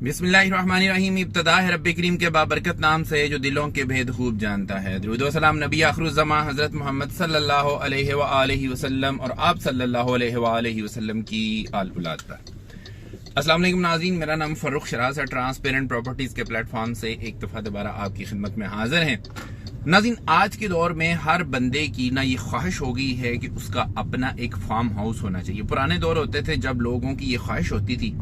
बिस्मिल्लाहिर्रहमानिर्रहीम। इब्तदा है रब्बे करीम के बाबरकत नाम से जो दिलों के भेद खूब जानता है। दुरूद व सलाम नबी आखिरुज़्ज़मा हज़रत मोहम्मद सल्लल्लाहु अलैहि व आलिहि वसल्लम और आप सल्लल्लाहु अलैहि व आलिहि वसल्लम की आल औलाद पर। अस्सलाम वालेकुम नाज़रीन, मेरा नाम फ़र्रुख शराज है। ट्रांसपेरेंट प्रॉपर्टीज़ के प्लेटफॉर्म से एक दफ़ा दोबारा आपकी खिदमत में हाजिर हैं। नाज़रीन, आज के दौर में हर बंदे की ना ये ख्वाहिश हो गई है कि उसका अपना एक फार्म हाउस होना चाहिए। पुराने दौर होते थे जब लोगों की ये ख्वाहिश होती थी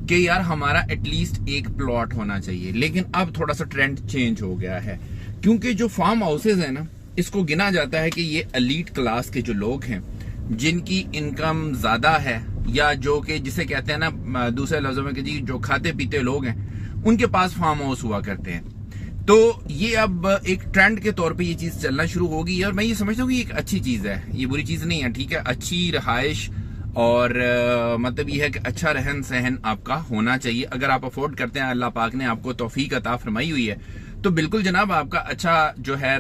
कि यार हमारा एटलीस्ट एक प्लॉट होना चाहिए, लेकिन अब थोड़ा सा ट्रेंड चेंज हो गया है, क्योंकि जो फार्म हाउसेज है ना, इसको गिना जाता है कि ये एलीट क्लास के जो लोग हैं जिनकी इनकम ज्यादा है, या जो कि जिसे कहते हैं ना दूसरे लफ्जों में कि जी जो खाते पीते लोग हैं उनके पास फार्म हाउस हुआ करते हैं। तो ये अब एक ट्रेंड के तौर पे ये चीज चलना शुरू हो गई है और मैं ये समझता हूँ कि एक अच्छी चीज है, ये बुरी चीज नहीं है। ठीक है, अच्छी रहायश और मतलब ये है कि अच्छा रहन सहन आपका होना चाहिए। अगर आप अफोर्ड करते हैं, अल्लाह पाक ने आपको तौफीक अता फरमाई हुई है, तो बिल्कुल जनाब आपका अच्छा जो है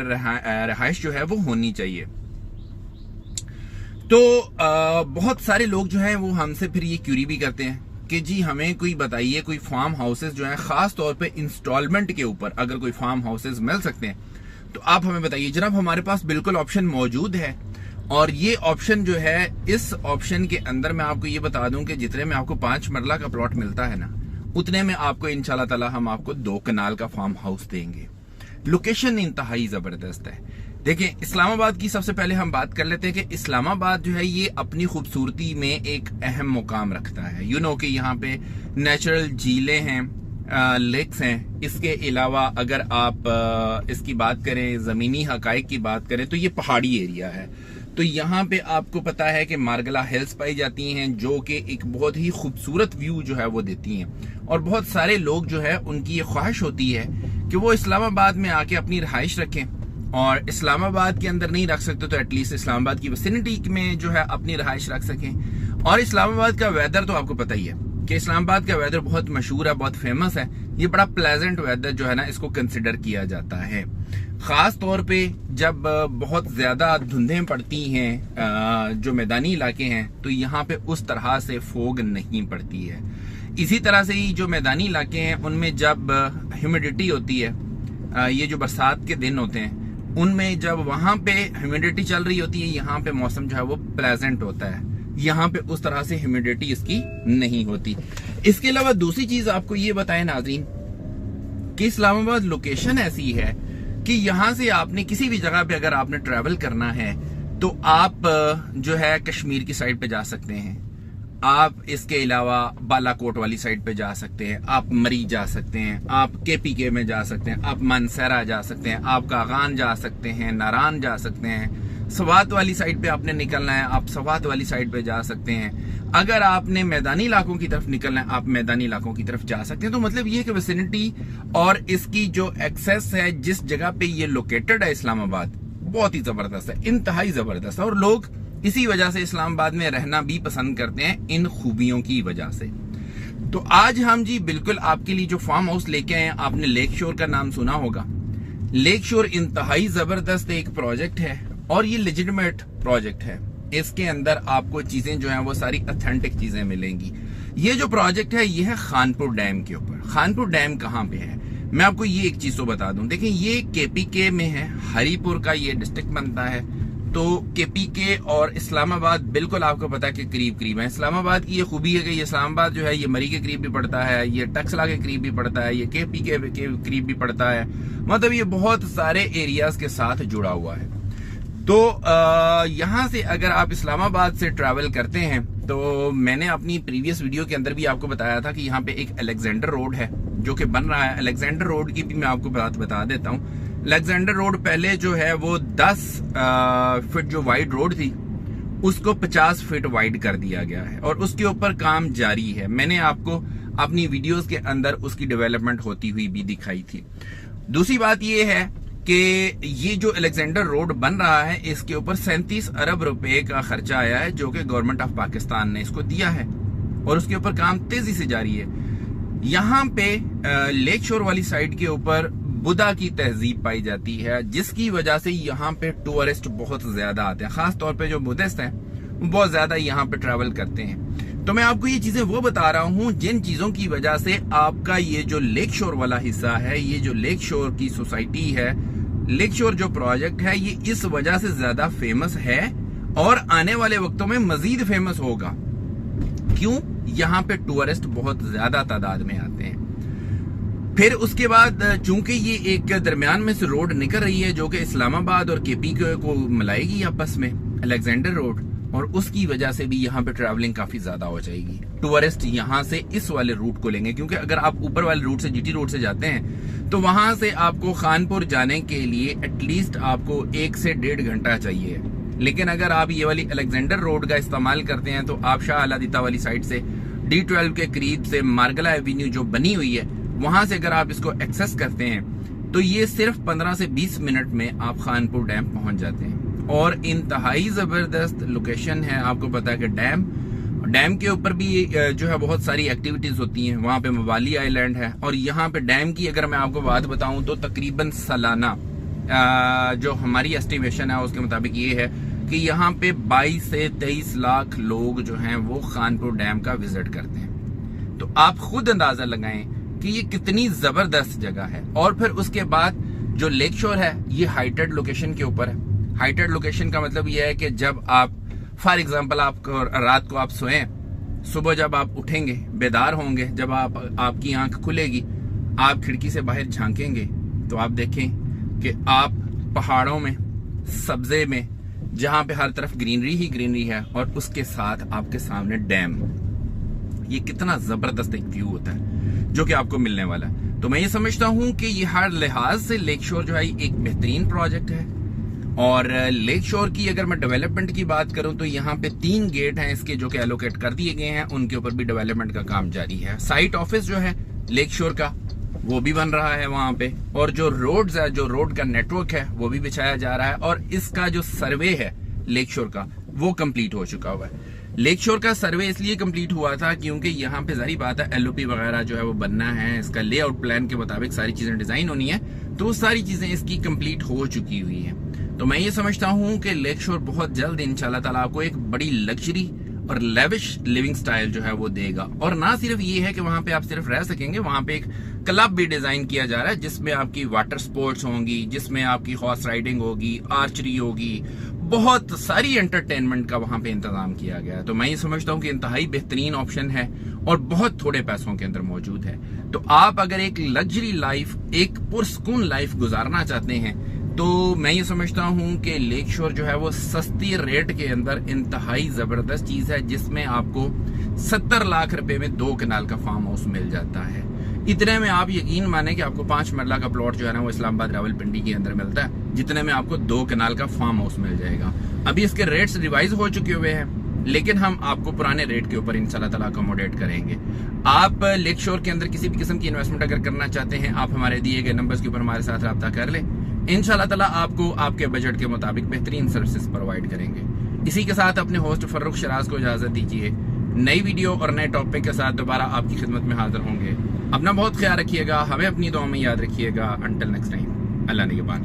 रहायश जो है वो होनी चाहिए। तो बहुत सारे लोग जो हैं वो हमसे फिर ये क्यूरी भी करते हैं कि जी हमें कोई बताइए, कोई फार्म हाउसेस जो हैं खास तौर पे इंस्टॉलमेंट के ऊपर अगर कोई फार्म हाउसेस मिल सकते हैं तो आप हमें बताइए। जनाब हमारे पास बिल्कुल ऑप्शन मौजूद है, और ये ऑप्शन जो है, इस ऑप्शन के अंदर मैं आपको ये बता दूं कि जितने में आपको 5 मरला का प्लॉट मिलता है ना, उतने में आपको इंशाल्लाह ताला हम आपको 2 कनाल का फार्म हाउस देंगे। लोकेशन इंतहाई जबरदस्त है। देखिए, इस्लामाबाद की सबसे पहले हम बात कर लेते हैं कि इस्लामाबाद जो है ये अपनी खूबसूरती में एक अहम मुकाम रखता है। यू नो कि यहाँ पे नेचुरल झीलें हैं, लेक्स हैं। इसके अलावा अगर आप इसकी बात करें, जमीनी हकाइक की बात करें, तो ये पहाड़ी एरिया है। तो यहाँ पे आपको पता है कि मार्गला हिल्स पाई जाती हैं जो कि एक बहुत ही खूबसूरत व्यू जो है वो देती हैं, और बहुत सारे लोग जो है उनकी ये ख्वाहिश होती है कि वो इस्लामाबाद में आके अपनी रहाइश रखें, और इस्लामाबाद के अंदर नहीं रख सकते तो एटलीस्ट इस्लामाबाद की विसिनिटी में जो है अपनी रहाइश रख सकें। और इस्लामाबाद का वेदर तो आपको पता ही है कि इस्लामाबाद का वेदर बहुत मशहूर है, बहुत फेमस है। ये बड़ा प्लेजेंट वेदर जो है ना, इसको कंसिडर किया जाता है। खास तौर पे जब बहुत ज्यादा धुंधें पड़ती हैं, जो मैदानी इलाके हैं, तो यहाँ पे उस तरह से फोग नहीं पड़ती है। इसी तरह से ही जो मैदानी इलाके हैं उनमें जब ह्यूमिडिटी होती है, ये जो बरसात के दिन होते हैं उनमें जब वहां पे ह्यूमिडिटी चल रही होती है, यहाँ पे मौसम जो है वो प्लेजेंट होता है। यहाँ पे उस तरह से ह्यूमिडिटी इसकी नहीं होती। इसके अलावा दूसरी चीज आपको ये बताएं नाज़रीन कि इस्लामाबाद लोकेशन ऐसी है कि यहाँ से आपने किसी भी जगह पे अगर आपने ट्रैवल करना है तो आप जो है कश्मीर की साइड पे जा सकते हैं, आप इसके अलावा बालाकोट वाली साइड पे जा सकते हैं, आप मरी जा सकते हैं, आप केपीके में जा सकते हैं, आप मानसरा जा सकते हैं, आप कागान जा सकते हैं, नारान जा सकते हैं। सवात वाली साइड पे आपने निकलना है, आप सवात वाली साइड पे जा सकते हैं। अगर आपने मैदानी इलाकों की तरफ निकलना है, आप मैदानी इलाकों की तरफ जा सकते हैं। तो मतलब ये कि विसिनिटी और इसकी जो एक्सेस है, जिस जगह पे ये लोकेटेड है इस्लामाबाद, बहुत ही जबरदस्त है, इंतहाई जबरदस्त है। और लोग इसी वजह से इस्लामाबाद में रहना भी पसंद करते हैं, इन खूबियों की वजह से। तो आज हम जी बिल्कुल आपके लिए जो फार्म हाउस लेके आए हैं, आपने लेक शोर का नाम सुना होगा। लेक शोर इंतहाई जबरदस्त एक प्रोजेक्ट है और ये लेजिटिमेट प्रोजेक्ट है। इसके अंदर आपको चीजें जो हैं वो सारी ऑथेंटिक चीजें मिलेंगी। ये जो प्रोजेक्ट है ये है खानपुर डैम के ऊपर। खानपुर डैम कहाँ पे है, मैं आपको ये एक चीज तो बता दूं। देखिए, ये केपीके में है, हरीपुर का ये डिस्ट्रिक्ट बनता है। तो केपीके और इस्लामाबाद बिल्कुल आपको पता है कि करीब करीब है। इस्लामाबाद की ये खूबी है कि ये इस्लामाबाद जो है ये मरी के करीब भी पड़ता है, ये टक्सला के करीब भी पड़ता है, ये केपीके के करीब भी पड़ता है। मतलब ये बहुत सारे एरियाज के साथ जुड़ा हुआ है। तो यहाँ से अगर आप इस्लामाबाद से ट्रैवल करते हैं, तो मैंने अपनी प्रीवियस वीडियो के अंदर भी आपको बताया था कि यहाँ पे एक अलेक्जेंडर रोड है जो कि बन रहा है। अलेक्जेंडर रोड की भी मैं आपको बात बता देता हूँ। अलेक्जेंडर रोड पहले जो है वो 10 फीट जो वाइड रोड थी उसको 50 फीट वाइड कर दिया गया है, और उसके ऊपर काम जारी है। मैंने आपको अपनी वीडियोस के अंदर उसकी डेवलपमेंट होती हुई भी दिखाई थी। दूसरी बात ये है कि ये जो अलेक्जेंडर रोड बन रहा है, इसके ऊपर 37 अरब रुपए का खर्चा आया है, जो कि गवर्नमेंट ऑफ पाकिस्तान ने इसको दिया है, और उसके ऊपर काम तेजी से जारी है। यहाँ पे लेक शोर वाली साइड के ऊपर बुद्धा की तहजीब पाई जाती है, जिसकी वजह से यहाँ पे टूरिस्ट बहुत ज्यादा आते हैं। खास तौर पे जो बुद्धिस्ट हैं वो बहुत ज्यादा यहाँ पे ट्रैवल करते हैं। तो मैं आपको ये चीजें वो बता रहा हूं जिन चीजों की वजह से आपका ये जो लेक शोर वाला हिस्सा है, ये जो लेक शोर की सोसाइटी है, लेक शोर जो प्रोजेक्ट है, ये इस वजह से ज्यादा फेमस है और आने वाले वक्तों में मजीद फेमस होगा। क्यों? यहाँ पे टूरिस्ट बहुत ज्यादा तादाद में आते हैं। फिर उसके बाद चूंकि ये एक दरमियान में से रोड निकल रही है जो कि इस्लामाबाद और केपी को मिलाएगी आपस में, अलेक्जेंडर रोड, और उसकी वजह से भी यहाँ पे ट्रैवलिंग काफी ज्यादा हो जाएगी। टूरिस्ट यहाँ से इस वाले रूट को लेंगे, क्योंकि अगर आप ऊपर वाले रूट से, जीटी रोड से जाते हैं, तो वहां से आपको खानपुर जाने के लिए एटलीस्ट आपको 1 से 1.5 घंटा चाहिए। लेकिन अगर आप ये वाली अलेक्जेंडर रोड का इस्तेमाल करते हैं तो आप शाह अलादीता वाली साइड से D12 के करीब से मार्गला एवेन्यू जो बनी हुई है, वहां से अगर आप इसको एक्सेस करते हैं तो ये सिर्फ 15 से 20 मिनट में आप खानपुर डैम पहुंच जाते हैं। और इंतहाई जबरदस्त लोकेशन है। आपको पता है कि डैम के ऊपर भी जो है बहुत सारी एक्टिविटीज होती हैं। वहां पे मवाली आइलैंड है, और यहाँ पे डैम की अगर मैं आपको बात बताऊं तो तकरीबन सालाना जो हमारी एस्टिमेशन है उसके मुताबिक ये है कि यहाँ पे 22 से 23 लाख लोग जो हैं वो खानपुर डैम का विजिट करते हैं। तो आप खुद अंदाजा लगाएं कि ये कितनी जबरदस्त जगह है। और फिर उसके बाद जो लेक शोर है ये हाइटेड लोकेशन के ऊपर है। हाइटेड लोकेशन का मतलब ये है कि जब आप फॉर एग्जांपल आप रात को आप सोएं, सुबह जब आप उठेंगे, बेदार होंगे, जब आपकी आंख खुलेगी, आप खिड़की से बाहर झांकेंगे तो आप देखें कि आप पहाड़ों में, सब्जे में, जहां पे हर तरफ ग्रीनरी ही ग्रीनरी है, और उसके साथ आपके सामने डैम। ये कितना जबरदस्त एक व्यू होता है जो कि आपको मिलने वाला है। तो मैं ये समझता हूं कि ये हर लिहाज से लेक शोर जो है एक बेहतरीन प्रोजेक्ट है। और लेक शोर की अगर मैं डेवलपमेंट की बात करूं तो यहाँ पे 3 गेट हैं इसके जो कि एलोकेट कर दिए गए हैं, उनके ऊपर भी डेवलपमेंट का काम जारी है। साइट ऑफिस जो है लेक शोर का वो भी बन रहा है वहां पे, और जो रोड्स है, जो रोड का नेटवर्क है वो भी बिछाया जा रहा है, और इसका जो सर्वे है लेक शोर का वो कंप्लीट हो चुका हुआ है। लेक शोर का सर्वे इसलिए कंप्लीट हुआ था क्योंकि यहाँ पे जारी बात है LOP वगैरह जो है वो बनना है, इसका लेआउट प्लान के मुताबिक सारी चीजें डिजाइन होनी है, तो वो सारी चीजें इसकी कंप्लीट हो चुकी हुई है। तो मैं ये समझता हूँ कि लेक शोर बहुत जल्द इंशाल्लाह ताला आपको एक बड़ी लग्जरी और लेविश लिविंग स्टाइल जो है वो देगा। और ना सिर्फ ये है कि वहां पे आप सिर्फ रह सकेंगे, वहां पे एक क्लब भी डिजाइन किया जा रहा है जिसमें आपकी वाटर स्पोर्ट्स होंगी, जिसमें आपकी हॉर्स राइडिंग होगी, आर्चरी होगी, बहुत सारी एंटरटेनमेंट का वहां पे इंतजाम किया गया है। तो मैं ये समझता हूँ कि इंतहाई बेहतरीन ऑप्शन है और बहुत थोड़े पैसों के अंदर मौजूद है। तो आप अगर एक लग्जरी लाइफ, एक पुरसकून लाइफ गुजारना चाहते हैं तो मैं ये समझता हूँ कि लेक शोर जो है वो सस्ती रेट के अंदर इंतहाई जबरदस्त चीज है, जिसमें आपको 70 लाख रुपए में 2 कनाल का फार्म हाउस मिल जाता है। इतने में आप यकीन माने कि आपको 5 मरला का प्लॉट जो है ना वो इस्लामाबाद रावलपिंडी के अंदर मिलता है, जितने में आपको 2 कनाल का फार्म हाउस मिल जाएगा। अभी इसके रेट्स रिवाइज हो चुके हुए हैं, लेकिन हम आपको पुराने रेट के ऊपर इंशाल्लाह ताला अकोमोडेट करेंगे। आप लेक शोर के अंदर किसी भी किस्म की इन्वेस्टमेंट अगर करना चाहते हैं, आप हमारे दिए गए नंबर्स के ऊपर हमारे साथ रब्ता कर लें। इंशाल्लाह ताला आपको आपके बजट के मुताबिक बेहतरीन सर्विसेज प्रोवाइड करेंगे। इसी के साथ अपने होस्ट फर्रुख शराज को इजाजत दीजिए। नई वीडियो और नए टॉपिक के साथ दोबारा आपकी खिदमत में हाजिर होंगे। अपना बहुत ख्याल रखिएगा, हमें अपनी दुआ में याद रखिएगा। अंटिल नेक्स्ट टाइम, अल्लाह निगहबान।